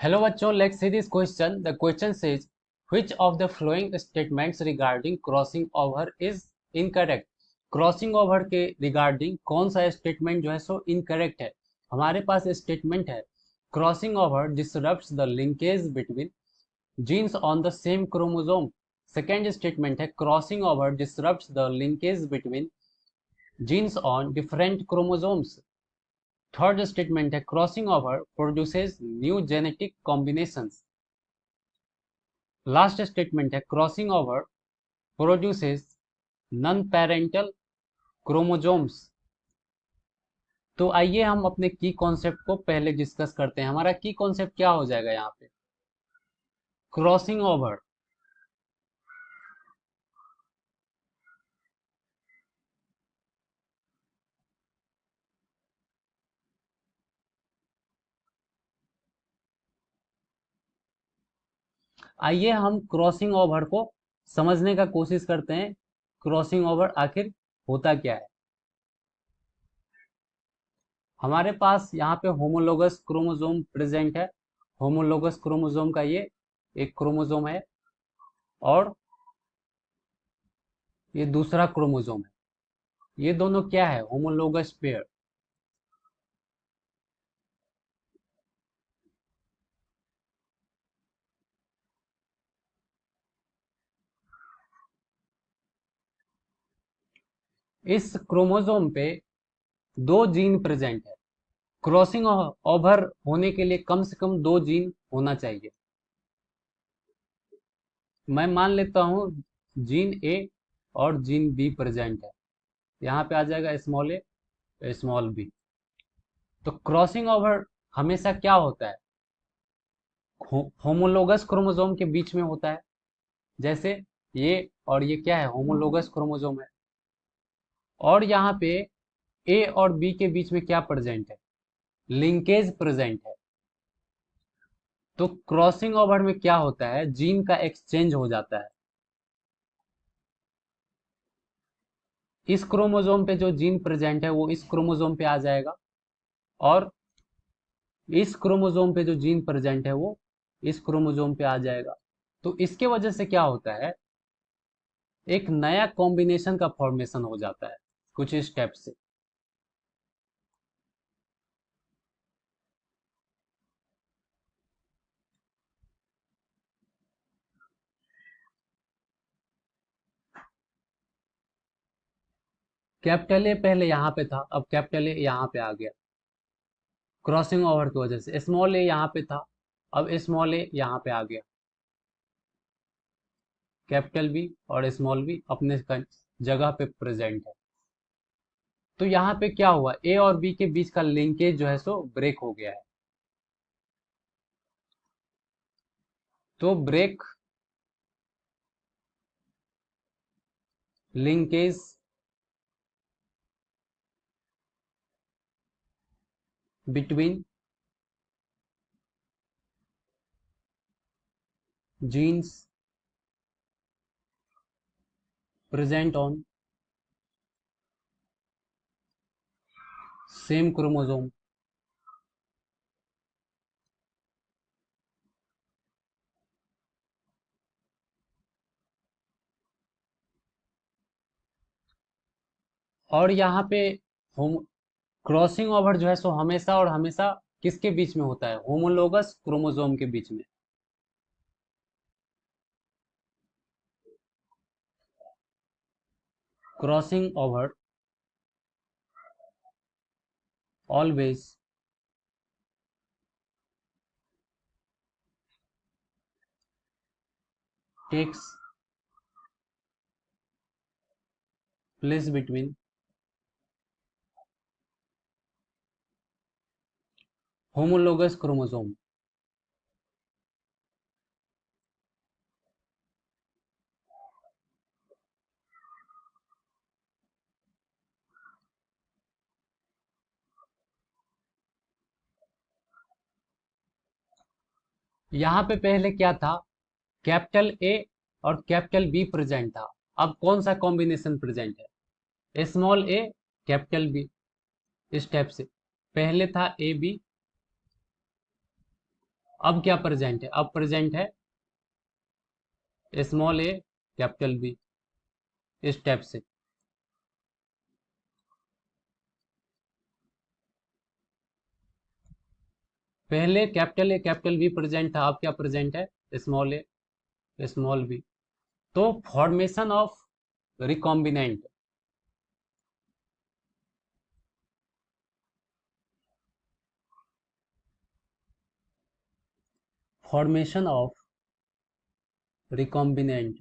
Hello बच्चों, let's see this question. The question says, which of the following statements regarding crossing over is incorrect? Crossing over के regarding कौन सा statement जो है सो incorrect है? हमारे पास स्टेटमेंट है, crossing over disrupts the linkage between genes on the same chromosome. Second statement है, crossing over disrupts the linkage between genes on different chromosomes. Third statement है, crossing over produces new genetic combinations. Last statement है, crossing over produces non parental chromosomes. तो आइए हम अपने की concept को पहले डिस्कस करते हैं. हमारा की कॉन्सेप्ट क्या हो जाएगा यहाँ पे? Crossing over. आइए हम क्रॉसिंग ओवर को समझने का कोशिश करते हैं. क्रॉसिंग ओवर आखिर होता क्या है? हमारे पास यहाँ पे होमोलोगस क्रोमोसोम प्रेजेंट है. होमोलोगस क्रोमोसोम का ये एक क्रोमोसोम है और ये दूसरा क्रोमोसोम है. ये दोनों क्या है? Homologous pair. इस क्रोमोसोम पे दो जीन प्रेजेंट है. क्रॉसिंग ओवर होने के लिए कम से कम दो जीन होना चाहिए. मैं मान लेता हूं जीन ए और जीन बी प्रेजेंट है. यहाँ पे आ जाएगा स्मॉल ए स्मॉल बी. तो क्रॉसिंग ओवर हमेशा क्या होता है? होमोलोगस क्रोमोसोम के बीच में होता है. जैसे ये और ये क्या है? होमोलोगस क्रोमोसोम है. और यहाँ पे ए और बी के बीच में क्या प्रेजेंट है? लिंकेज प्रेजेंट है. तो क्रॉसिंग ओवर में क्या होता है? जीन का एक्सचेंज हो जाता है. इस क्रोमोसोम पे जो जीन प्रेजेंट है वो इस क्रोमोसोम पे आ जाएगा और इस क्रोमोसोम पे जो जीन प्रेजेंट है वो इस क्रोमोसोम पे आ जाएगा. तो इसके वजह से क्या होता है? एक नया कॉम्बिनेशन का फॉर्मेशन हो जाता है कुछ स्टेप से. कैपिटल ए पहले यहाँ पे था, अब कैपिटल ए यहाँ पे आ गया क्रॉसिंग ओवर की वजह से. स्मॉल ए यहाँ पे था, अब स्मॉल ए यहाँ पे आ गया. कैपिटल बी और स्मॉल बी अपने जगह पे प्रेजेंट है. तो यहाँ पे क्या हुआ? ए और बी के बीच का लिंकेज जो है सो ब्रेक हो गया है. तो break linkage between genes present on same chromosome. और यहाँ पे होम क्रॉसिंग ओवर जो है सो हमेशा और हमेशा किसके बीच में होता है? होमोलोगस क्रोमोसोम के बीच में. Crossing over always takes place between homologous chromosome. यहाँ पे पहले क्या था? कैपिटल ए और कैपिटल बी प्रेजेंट था. अब कौन सा कॉम्बिनेशन प्रेजेंट है? Small A capital B. Step से पहले था ए बी अब क्या प्रेजेंट है? अब प्रेजेंट है स्मॉल ए कैपिटल बी, इस टाइप से। पहले capital A capital B present था, अब क्या प्रेजेंट है? Small A small B. तो formation of recombinant, formation of recombinant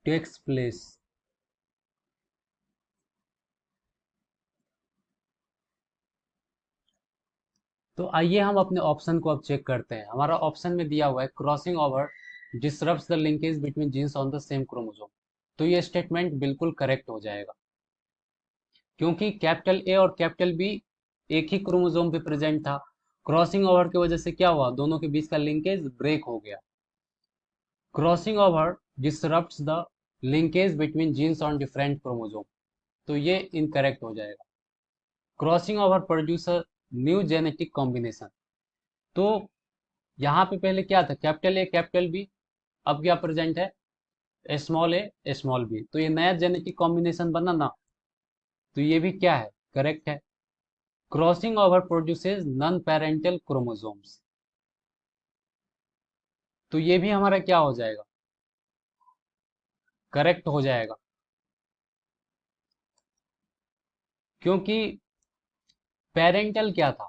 takes place. तो आइए हम अपने ऑप्शन को अब चेक करते हैं। हमारा ऑप्शन में दिया हुआ है crossing over disrupts the linkage between genes on the same chromosome. तो ये स्टेटमेंट बिल्कुल करेक्ट हो जाएगा, क्योंकि कैपिटल ए और कैपिटल बी एक ही क्रोमोसोम पे प्रेजेंट था। क्रॉसिंग ओवर की वजह से क्या हुआ? दोनों के बीच का लिंकेज ब्रेक हो गया। Crossing over disrupts the linkage between genes on different chromosome. तो ये इनकरेक्ट हो जाएगा। Crossing over produce new genetic combination. तो यहाँ पे पहले क्या था? कैपिटल ए कैपिटल बी, अब क्या प्रेजेंट है? Small A small B. तो ये नया जेनेटिक कॉम्बिनेशन बना ना, तो ये भी क्या है? करेक्ट है। Crossing over produces non parental chromosomes. तो ये भी हमारा क्या हो जाएगा? करेक्ट हो जाएगा, क्योंकि पेरेंटल क्या था?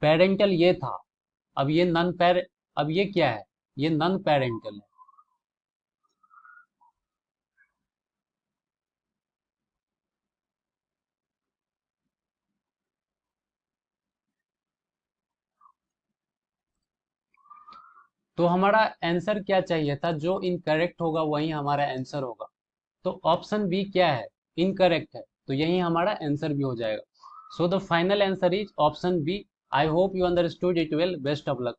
पेरेंटल ये था। अब ये नॉन पेर अब ये क्या है? ये नॉन पेरेंटल है। तो हमारा आंसर क्या चाहिए था? जो इनकरेक्ट होगा वही हमारा आंसर होगा। तो ऑप्शन बी क्या है? इनकरेक्ट है, तो यही हमारा आंसर भी हो जाएगा। So the final answer is option B. I hope you understood it well. Best of luck.